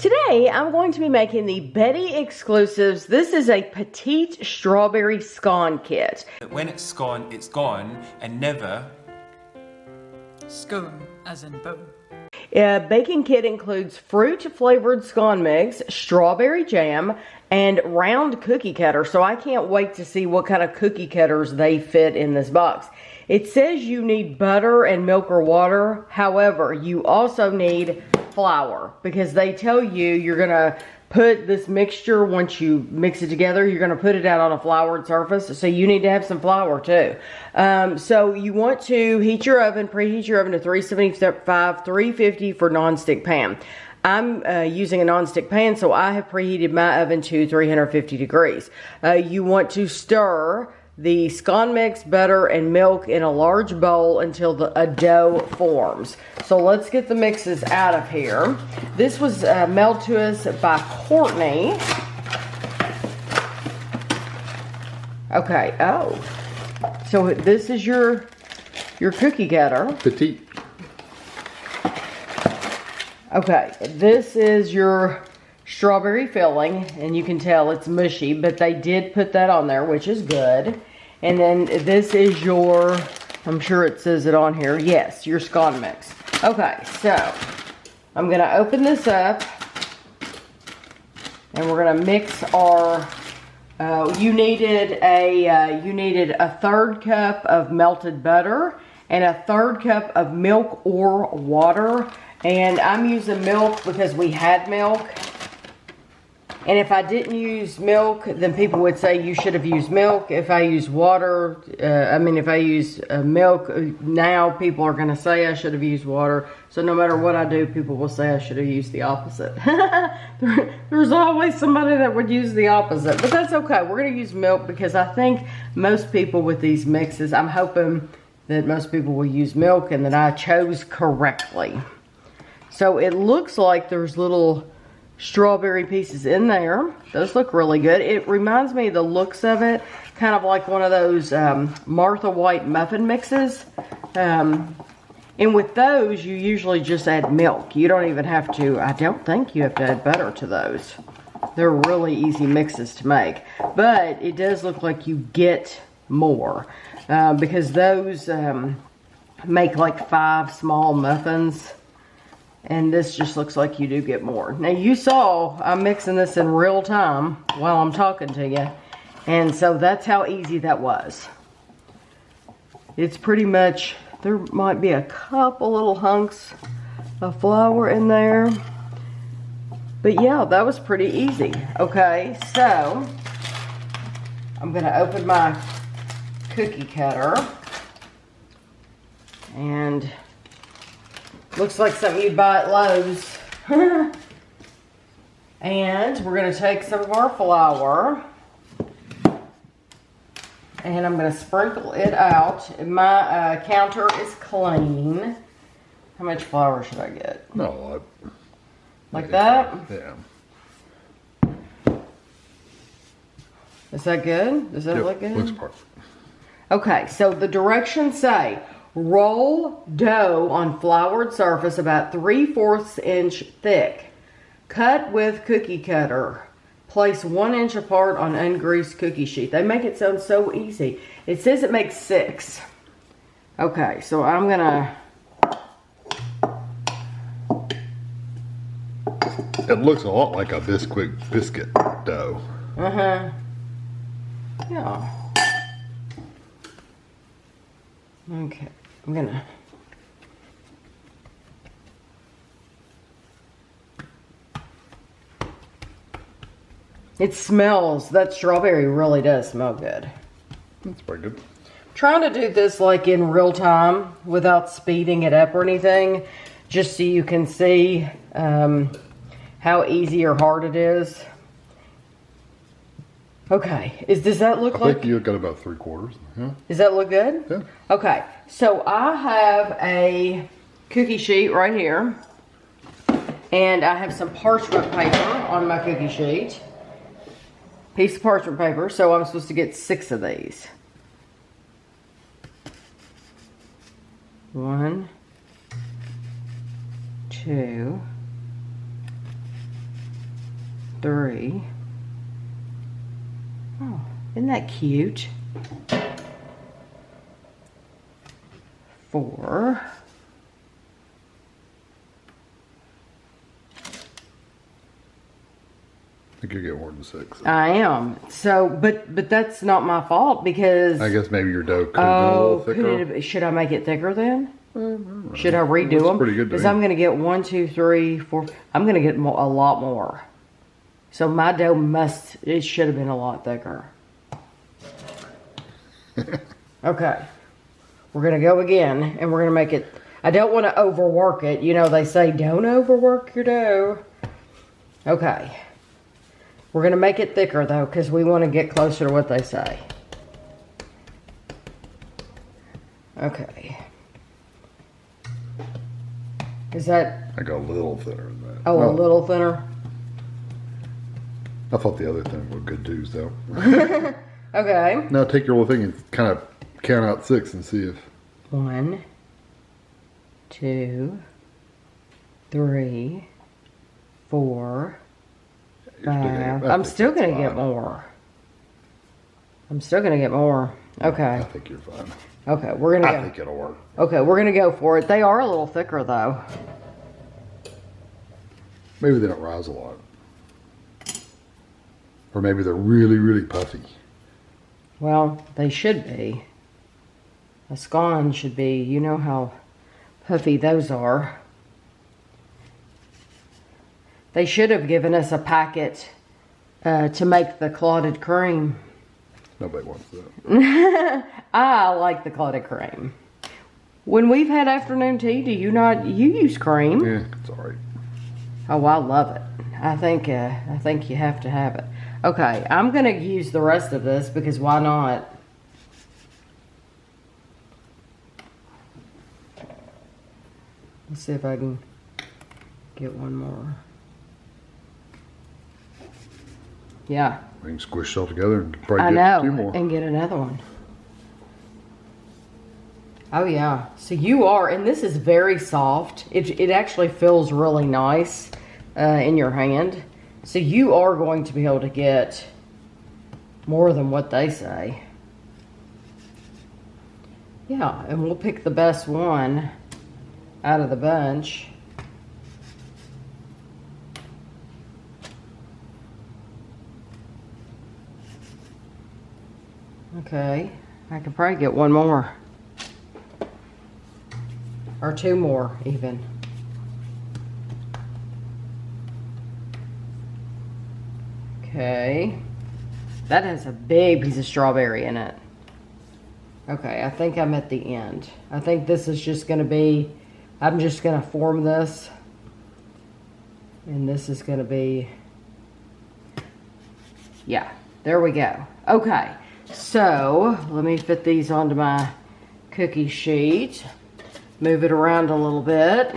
Today, I'm going to be making the Betty exclusives. This is a Petite strawberry scone kit. When it's gone, and never Scone, as in bone. Baking kit includes fruit-flavored scone mix, strawberry jam, and round cookie cutter. So I can't wait to see what kind of cookie cutters they fit in this box. It says you need butter and milk or water. However, you also need flour because they tell you you're gonna put this mixture, once you mix it together, you're gonna put it out on a floured surface. So you need to have some flour too. So you want to heat your oven, preheat your oven to 375, 350 for nonstick pan. I'm using a nonstick pan, so I have preheated my oven to 350 degrees. You want to stir the scone mix, butter, and milk in a large bowl until a dough forms. So let's get the mixes out of here. This was mailed to us by Courtney. Okay, oh. So this is your cookie cutter. Petite. Okay, this is your strawberry filling, and you can tell it's mushy, but they did put that on there, which is good. And then this is your, I'm sure it says it on here, yes, your scone mix. Okay, so I'm gonna open this up, and we're gonna mix our, you needed a third cup of melted butter and a third cup of milk or water. And I'm using milk because we had milk. And if I didn't use milk, then people would say you should have used milk. If I use water, if I use milk, now people are going to say I should have used water. So no matter what I do, people will say I should have used the opposite. There's always somebody that would use the opposite. But that's okay. We're going to use milk because I think most people with these mixes, I'm hoping that most people will use milk and that I chose correctly. So it looks like there's little strawberry pieces in there. Those look really good. It reminds me of the looks of it, kind of like one of those Martha White muffin mixes. And with those, you usually just add milk. You don't even have to, I don't think you have to add butter to those. They're really easy mixes to make. But it does look like you get more because those make like 5 small muffins. And this just looks like you do get more. Now you saw I'm mixing this in real time while I'm talking to you. And so that's how easy that was. It's pretty much, there might be a couple little hunks of flour in there. But yeah, that was pretty easy. Okay, so I'm gonna open my cookie cutter. And looks like something you'd buy at Lowe's. And we're going to take some of our flour. And I'm going to sprinkle it out. My counter is clean. How much flour should I get? Not a lot. Like that? Yeah. Is that good? Does that look good? Looks perfect. Okay, so the directions say, roll dough on floured surface about 3/4 inch thick. Cut with cookie cutter. Place 1 inch apart on ungreased cookie sheet. They make it sound so easy. It says it makes 6. Okay, so I'm gonna... It looks a lot like a biscuit dough. Uh-huh. Yeah. Okay, I'm gonna... It smells, that strawberry really does smell good. That's pretty good. I'm trying to do this like in real time without speeding it up or anything, just so you can see how easy or hard it is. Okay, does that look like... I think you got about 3/4. Yeah. Does that look good? Yeah. Okay, so I have a cookie sheet right here. And I have some parchment paper on my cookie sheet. Piece of parchment paper, so I'm supposed to get 6 of these. 1, 2, 3. Oh, isn't that cute? 4. I think you get more than 6. I am. So, but that's not my fault because. I guess maybe your dough could have been a little thicker. Should I make it thicker then? Should I redo That's them? pretty good. Because I'm going to get 1, 2, 3, 4. I'm going to get a lot more. So my dough it should have been a lot thicker. Okay. We're going to go again and we're going to make it. I don't want to overwork it. You know, they say don't overwork your dough. Okay. We're going to make it thicker though because we want to get closer to what they say. Okay. Is that... I got a little thinner than that. Oh, a little thinner? I thought the other thing looked good too, so. Okay. Now take your little thing and kind of count out 6 and see if... 1, 2, 3, 4, 5. I'm still going to get more. I'm still going to get more. Okay. I think you're fine. Okay, we're going to go. I think it'll work. Okay, we're going to go for it. They are a little thicker though. Maybe they don't rise a lot. Or maybe they're really, really puffy. Well, they should be. A scone should be. You know how puffy those are. They should have given us a packet to make the clotted cream. Nobody wants that. I like the clotted cream. When we've had afternoon tea, do you not? You use cream? Yeah, it's all right. Oh, I love it. I think you have to have it. Okay, I'm gonna use the rest of this because why not? Let's see if I can get one more. Yeah. We can squish it all together and probably I get know, 2 more. and get another one. Oh yeah, so you are, and this is very soft. It actually feels really nice in your hand. So you are going to be able to get more than what they say. Yeah, and we'll pick the best one out of the bunch. Okay, I could probably get one more. Or 2 more, even. Okay. That has a big piece of strawberry in it. Okay, I think I'm at the end. I think this is just going to be... I'm just going to form this. And this is going to be... Yeah, there we go. Okay. So, let me fit these onto my cookie sheet. Move it around a little bit.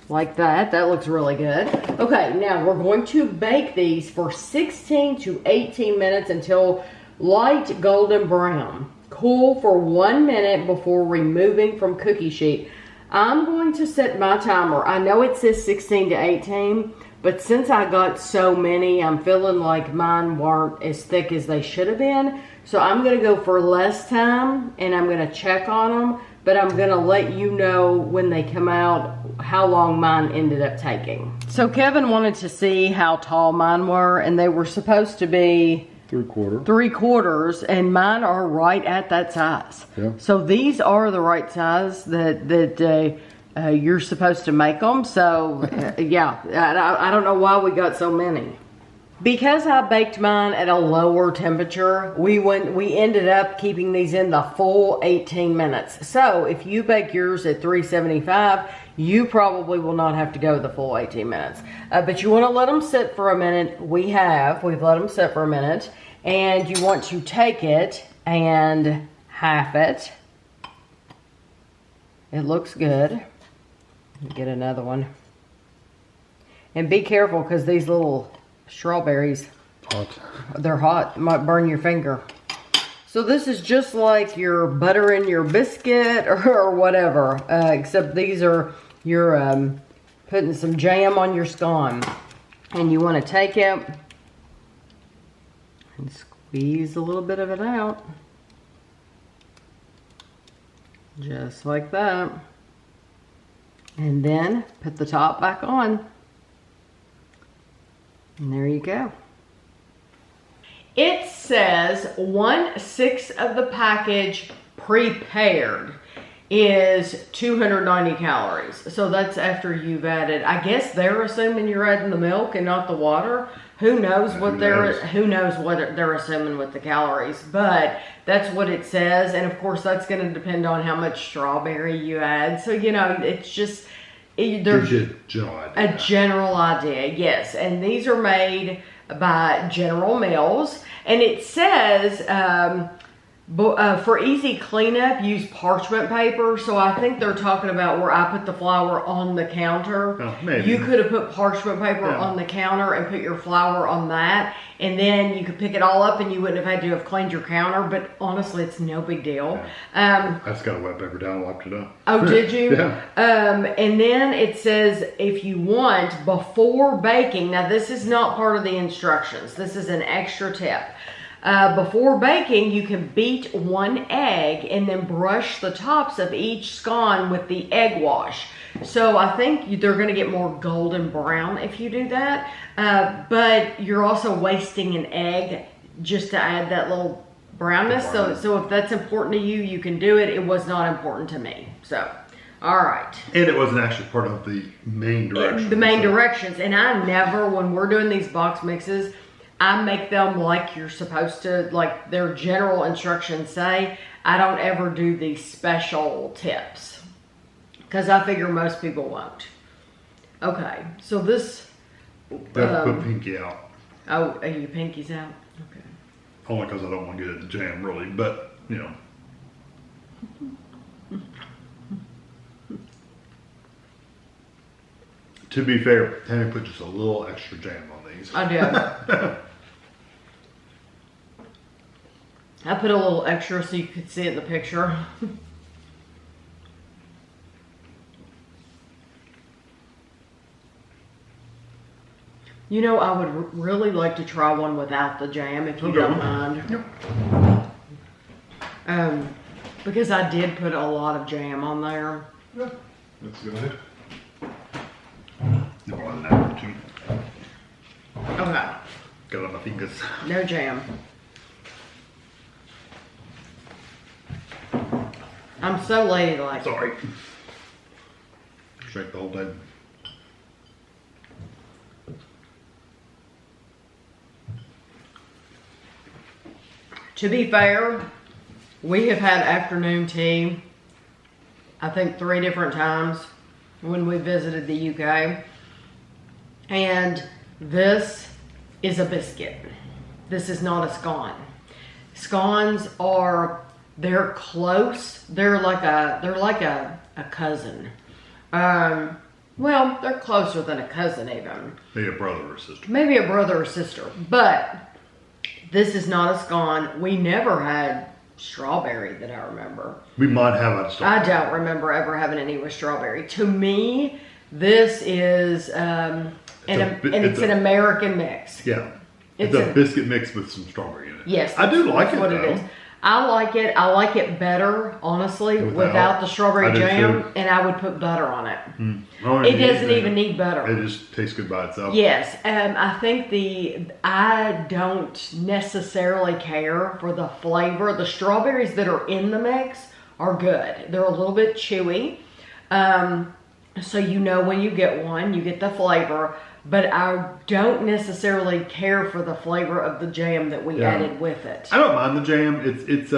Like that. That looks really good. Okay, now we're going to bake these for 16 to 18 minutes until light golden brown. Cool for 1 minute before removing from cookie sheet. I'm going to set my timer. I know it says 16 to 18, but since I got so many, I'm feeling like mine weren't as thick as they should have been. So I'm going to go for less time, and I'm going to check on them, but I'm going to let you know when they come out how long mine ended up taking. So Kevin wanted to see how tall mine were, and they were supposed to be 3/4. 3/4, and mine are right at that size. Yeah. So these are the right size that you're supposed to make them. So yeah, I don't know why we got so many. Because I baked mine at a lower temperature, we ended up keeping these in the full 18 minutes. So if you bake yours at 375, you probably will not have to go the full 18 minutes. But you want to let them sit for a minute. We've let them sit for a minute. And you want to take it and half it. It looks good. Let me get another one. And be careful because these little strawberries, they're hot. It might burn your finger. So this is just like your butter in your biscuit or whatever, except these are you're putting some jam on your scone. And you want to take it and squeeze a little bit of it out. Just like that. And then put the top back on. And there you go. It says 1/6 of the package prepared is 290 calories. So that's after you've added, I guess they're assuming you're adding the milk and not the water. Who knows what they're assuming with the calories, but that's what it says. And of course that's going to depend on how much strawberry you add. So, you know, it's just, there's a general idea. A general idea, yes. And these are made by General Mills. And it says, for easy cleanup, use parchment paper. So I think they're talking about where I put the flour on the counter. Oh, maybe. You could have put parchment paper on the counter and put your flour on that. And then you could pick it all up and you wouldn't have had to have cleaned your counter. But honestly, it's no big deal. I just got a wet paper down and wiped it up. Oh, did you? Yeah. And then it says if you want, before baking, now this is not part of the instructions. This is an extra tip. Before baking, you can beat 1 egg and then brush the tops of each scone with the egg wash. So I think they're going to get more golden brown if you do that. But you're also wasting an egg just to add that little brownness. So if that's important to you, you can do it. It was not important to me. So, all right. And it wasn't actually part of the main directions. The main directions. And I never, when we're doing these box mixes, I make them like you're supposed to, like their general instructions say. I don't ever do these special tips because I figure most people won't. Okay, so this. Put Pinky out. Oh, are your pinkies out? Okay. Only because I don't want to get at the jam, really. But, you know. To be fair, Tammy put just a little extra jam on these. I do. I put a little extra so you could see it in the picture. You know, I would really like to try one without the jam, if you don't mind. Yep. Because I did put a lot of jam on there. Yeah, that's a good idea. No more than that, too. Okay. Got on my fingers. No jam. I'm so ladylike. Sorry. Shake the whole thing. To be fair, we have had afternoon tea, I think 3 different times when we visited the UK. And this is a biscuit. This is not a scone. Scones are, they're close. They're like a cousin. Well, they're closer than a cousin even. Maybe a brother or sister. Maybe a brother or sister. But this is not a scone. We never had strawberry that I remember. We might have a strawberry. I don't remember ever having any with strawberry. To me, this is it's an American mix. Yeah. It's a biscuit mix with some strawberry in it. Yes. I do like it, what though. It is. I like it. I like it better, honestly, without the strawberry jam, and I would put butter on it. It doesn't even need butter. It just tastes good by itself. Yes, I think I don't necessarily care for the flavor. The strawberries that are in the mix are good. They're a little bit chewy. So you know when you get one, you get the flavor. But I don't necessarily care for the flavor of the jam that we added with it. I don't mind the jam. It's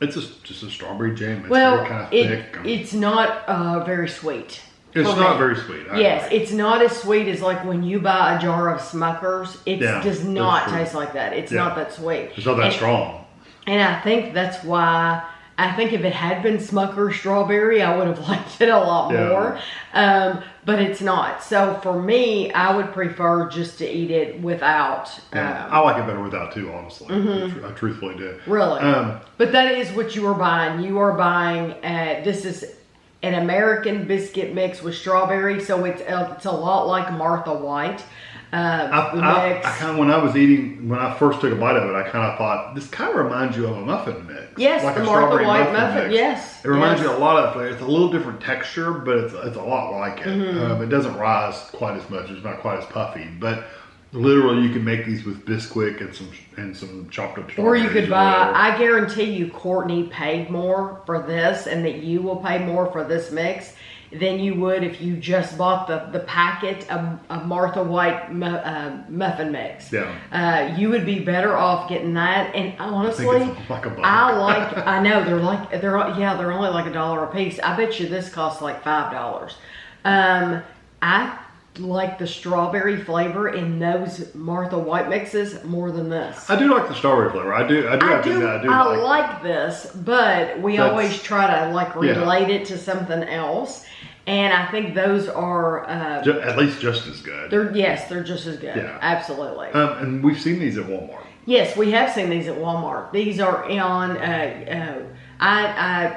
just a strawberry jam. It's very kind of thick. It's not very sweet. It's not very sweet. Yes, it's not as sweet as like when you buy a jar of Smuckers. It does not taste like that. It's not that sweet. It's not that strong. And I think that's why. I think if it had been Smucker strawberry, I would have liked it a lot more. But it's not. So for me, I would prefer just to eat it without. I like it better without too, honestly. I truthfully do. Really? But that is what you are buying. You are buying, this is an American biscuit mix with strawberry. So it's a lot like Martha White. I kind of, when I was eating, when I first took a bite of it, I kind of thought, this kind of reminds you of a muffin mix. Yes, like the a Martha strawberry White muffin. mix. Yes. It reminds you a lot of flavor. It's a little different texture, but it's a lot like it. It doesn't rise quite as much. It's not quite as puffy, but literally you can make these with Bisquick and some chopped up Or strawberries. you could buy, I guarantee you Courtney paid more for this, and that you will pay more for this mix than you would if you just bought the packet of Martha White muffin mix. Yeah. You would be better off getting that. And honestly, I think it's like a buck. I know they're only like $1 a piece. I bet you this costs like $5. I like the strawberry flavor in those Martha White mixes more than this. I do like the strawberry flavor. I like this, but we always try to like relate it to something else. And I think those are at least just as good. They're just as good. Yeah, absolutely. And we've seen these at Walmart. Yes, we have seen these at Walmart. These are on.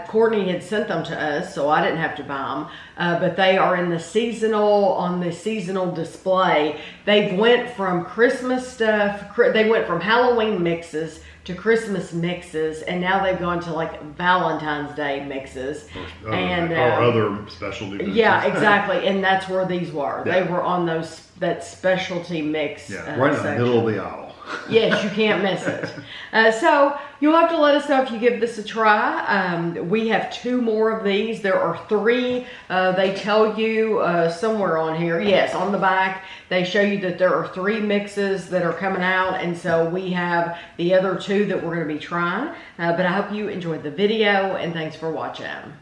Courtney had sent them to us, so I didn't have to buy them. But they are in the seasonal display. They went from Christmas stuff. They went from Halloween mixes to Christmas mixes, and now they've gone to like Valentine's Day mixes or other specialty mixes. Yeah, exactly, and that's where these were. Yeah. They were on that specialty mix. Yeah, right in the middle of the aisle. Yes, you can't miss it. So you'll have to let us know if you give this a try. We have 2 more of these. There are 3. They tell you somewhere on here. Yes, on the back. They show you that there are 3 mixes that are coming out. And so we have the other 2 that we're going to be trying. But I hope you enjoyed the video. And thanks for watching.